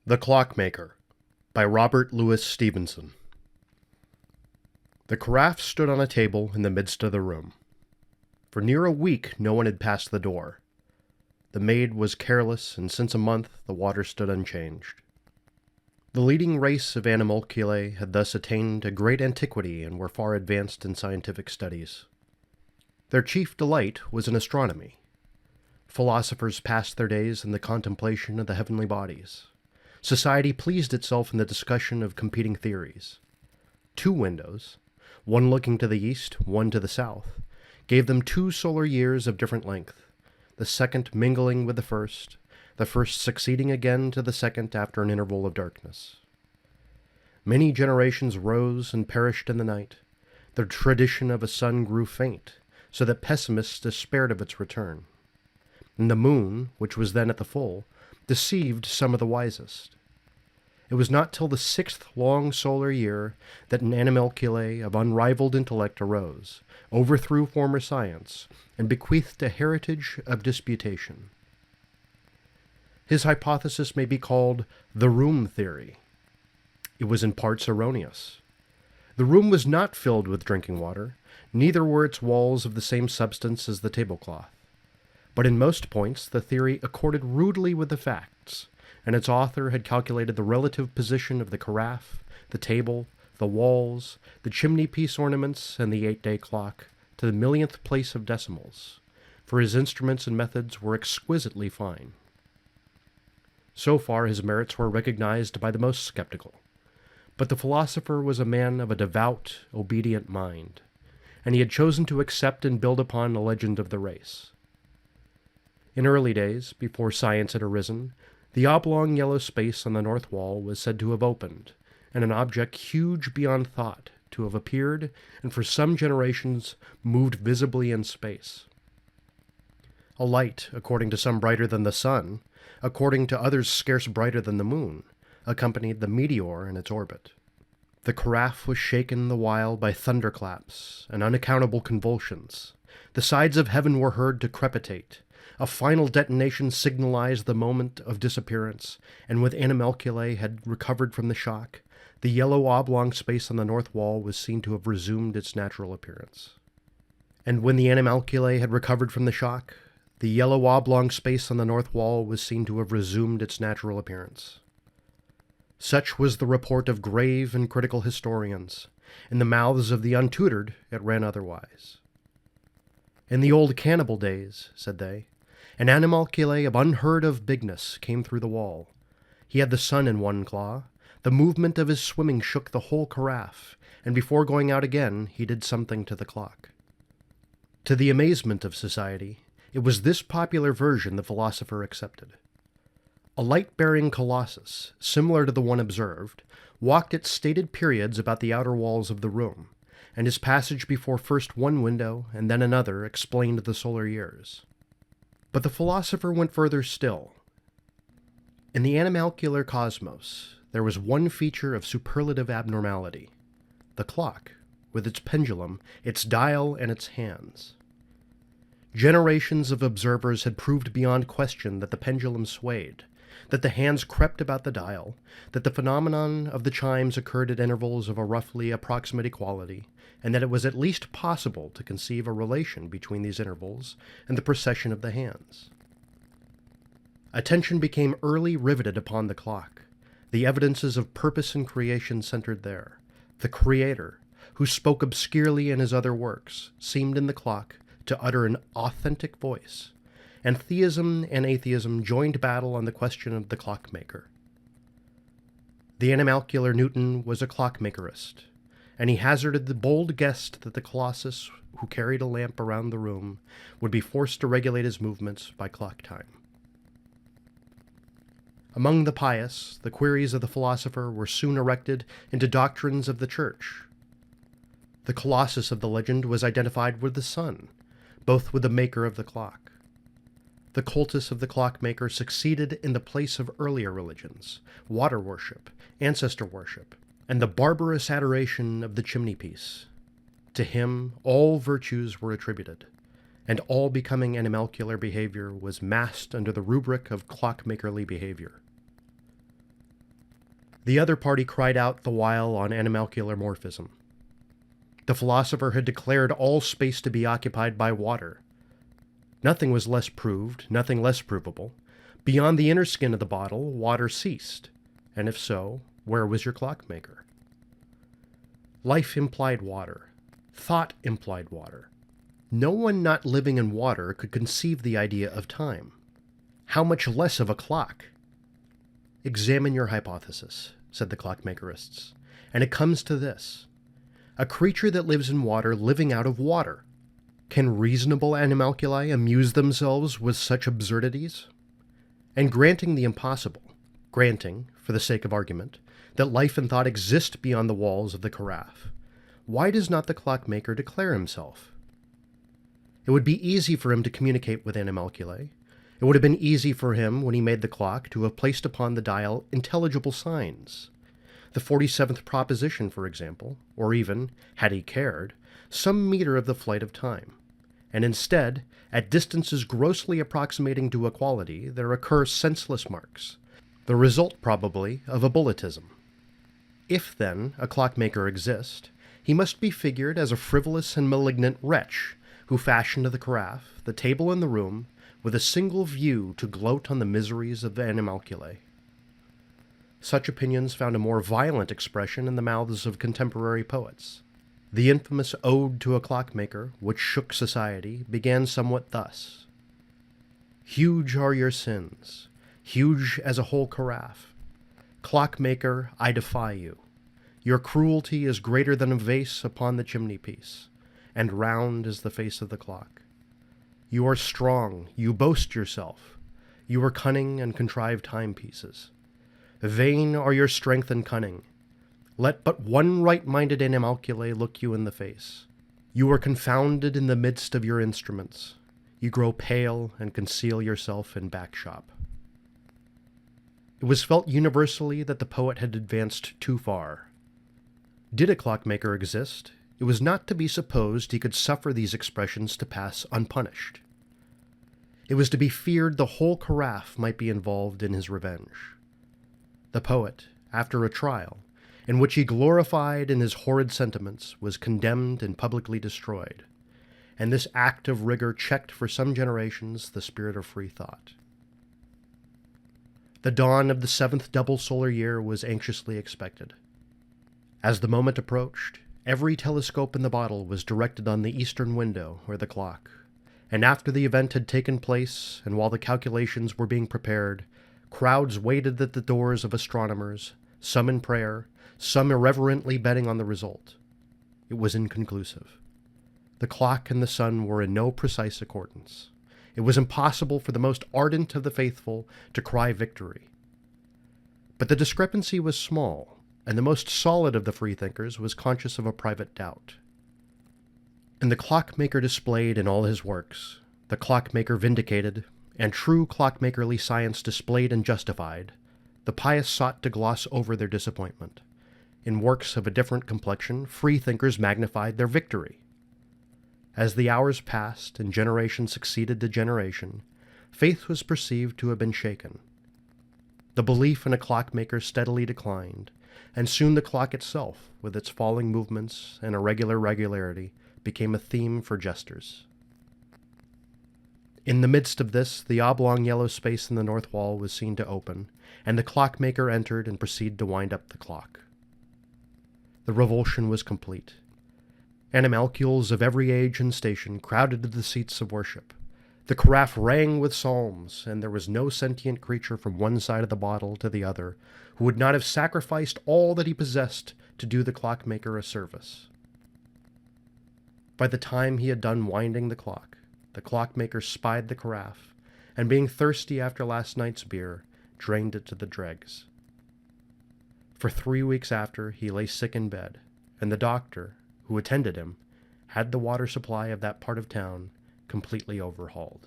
The Clockmaker by Robert Louis Stevenson. The carafe stood on a table in the midst of the room. For near a week no one had passed the door. The maid was careless, and since a month the water stood unchanged. The leading race of animalculae had thus attained a great antiquity and were far advanced in scientific studies. Their chief delight was in astronomy. Philosophers passed their days in the contemplation of the heavenly bodies. Society pleased itself in the discussion of competing theories. Two windows, one looking to the east, one to the south, gave them 2 solar years of different length, the second mingling with the first succeeding again to the second after an interval of darkness. Many generations rose and perished in the night. The tradition of a sun grew faint, so that pessimists despaired of its return. And the moon, which was then at the full, deceived some of the wisest. It was not till the 6th long solar year that an animalculae of unrivaled intellect arose, overthrew former science, and bequeathed a heritage of disputation. His hypothesis may be called the room theory. It was in parts erroneous. The room was not filled with drinking water, neither were its walls of the same substance as the tablecloth. But in most points the theory accorded rudely with the facts, and its author had calculated the relative position of the carafe, the table, the walls, the chimney-piece ornaments, and the 8-day clock to the millionth place of decimals, for his instruments and methods were exquisitely fine. So far his merits were recognized by the most skeptical, but the philosopher was a man of a devout, obedient mind, and he had chosen to accept and build upon a legend of the race. In early days, before science had arisen, the oblong yellow space on the north wall was said to have opened, and an object huge beyond thought to have appeared and for some generations moved visibly in space. A light, according to some brighter than the sun, according to others scarce brighter than the moon, accompanied the meteor in its orbit. The carafe was shaken the while by thunderclaps and unaccountable convulsions. The sides of heaven were heard to crepitate. A final detonation signalized the moment of disappearance, and when animalculae had recovered from the shock, the yellow oblong space on the north wall was seen to have resumed its natural appearance. And when the animalculae had recovered from the shock, the yellow oblong space on the north wall was seen to have resumed its natural appearance. Such was the report of grave and critical historians. In the mouths of the untutored it ran otherwise. In the old cannibal days, said they, an animalculae of unheard-of bigness came through the wall. He had the sun in one claw. The movement of his swimming shook the whole carafe, and before going out again he did something to the clock. To the amazement of society, it was this popular version the philosopher accepted. A light-bearing colossus, similar to the one observed, walked at stated periods about the outer walls of the room, and his passage before first one window and then another explained the solar years. But the philosopher went further still. In the animalcular cosmos, there was one feature of superlative abnormality: the clock, with its pendulum, its dial, and its hands. Generations of observers had proved beyond question that the pendulum swayed, that the hands crept about the dial, that the phenomenon of the chimes occurred at intervals of a roughly approximate equality, and that it was at least possible to conceive a relation between these intervals and the precession of the hands. Attention became early riveted upon the clock. The evidences of purpose in creation centered there. The Creator, who spoke obscurely in his other works, seemed in the clock to utter an authentic voice, and theism and atheism joined battle on the question of the clockmaker. The animalcular Newton was a clockmakerist, and he hazarded the bold guess that the colossus who carried a lamp around the room would be forced to regulate his movements by clock time. Among the pious, the queries of the philosopher were soon erected into doctrines of the Church. The colossus of the legend was identified with the sun, both with the maker of the clock. The cultus of the clockmaker succeeded in the place of earlier religions, water worship, ancestor worship, and the barbarous adoration of the chimney-piece. To him all virtues were attributed, and all becoming animalcular behavior was massed under the rubric of clockmakerly behavior. The other party cried out the while on animalcular morphism. The philosopher had declared all space to be occupied by water. Nothing was less proved, nothing less provable. Beyond the inner skin of the bottle, water ceased. And if so, where was your clockmaker? Life implied water. Thought implied water. No one not living in water could conceive the idea of time. How much less of a clock? Examine your hypothesis, said the clockmakerists, and it comes to this. A creature that lives in water living out of water. Can reasonable animalculae amuse themselves with such absurdities? And granting the impossible, granting, for the sake of argument, that life and thought exist beyond the walls of the carafe, why does not the clockmaker declare himself? It would be easy for him to communicate with animalculae. It would have been easy for him, when he made the clock, to have placed upon the dial intelligible signs. The 47th proposition, for example, or even, had he cared, some meter of the flight of time. And instead, at distances grossly approximating to equality, there occur senseless marks, the result, probably, of a bulletism. If, then, a clockmaker exist, he must be figured as a frivolous and malignant wretch who fashioned the carafe, the table and the room, with a single view to gloat on the miseries of the animalculae. Such opinions found a more violent expression in the mouths of contemporary poets. The infamous Ode to a Clockmaker, which shook society, began somewhat thus. Huge are your sins, huge as a whole carafe. Clockmaker, I defy you. Your cruelty is greater than a vase upon the chimney-piece, and round is the face of the clock. You are strong, you boast yourself. You are cunning and contrive timepieces. Vain are your strength and cunning. Let but one right-minded animalculae look you in the face. You are confounded in the midst of your instruments. You grow pale and conceal yourself in back shop. It was felt universally that the poet had advanced too far. Did a clockmaker exist, it was not to be supposed he could suffer these expressions to pass unpunished. It was to be feared the whole carafe might be involved in his revenge. The poet, after a trial, in which he glorified in his horrid sentiments, was condemned and publicly destroyed, and this act of rigor checked for some generations the spirit of free thought. The dawn of the 7th double solar year was anxiously expected. As the moment approached, every telescope in the bottle was directed on the eastern window or the clock, and after the event had taken place, and while the calculations were being prepared, crowds waited at the doors of astronomers, some in prayer, some irreverently betting on the result. It was inconclusive. The clock and the sun were in no precise accordance. It was impossible for the most ardent of the faithful to cry victory. But the discrepancy was small, and the most solid of the freethinkers was conscious of a private doubt. And the clockmaker displayed in all his works, the clockmaker vindicated, and true clockmakerly science displayed and justified, the pious sought to gloss over their disappointment. In works of a different complexion, freethinkers magnified their victory. As the hours passed and generation succeeded to generation, faith was perceived to have been shaken. The belief in a clockmaker steadily declined, and soon the clock itself, with its falling movements and irregular regularity, became a theme for jesters. In the midst of this, the oblong yellow space in the north wall was seen to open, and the clockmaker entered and proceeded to wind up the clock. The revulsion was complete. Animalcules of every age and station crowded to the seats of worship. The carafe rang with psalms, and there was no sentient creature from one side of the bottle to the other who would not have sacrificed all that he possessed to do the clockmaker a service. By the time he had done winding the clockmaker spied the carafe, and being thirsty after last night's beer, drained it to the dregs. For 3 weeks after, he lay sick in bed, and the doctor, who attended him, had the water supply of that part of town completely overhauled.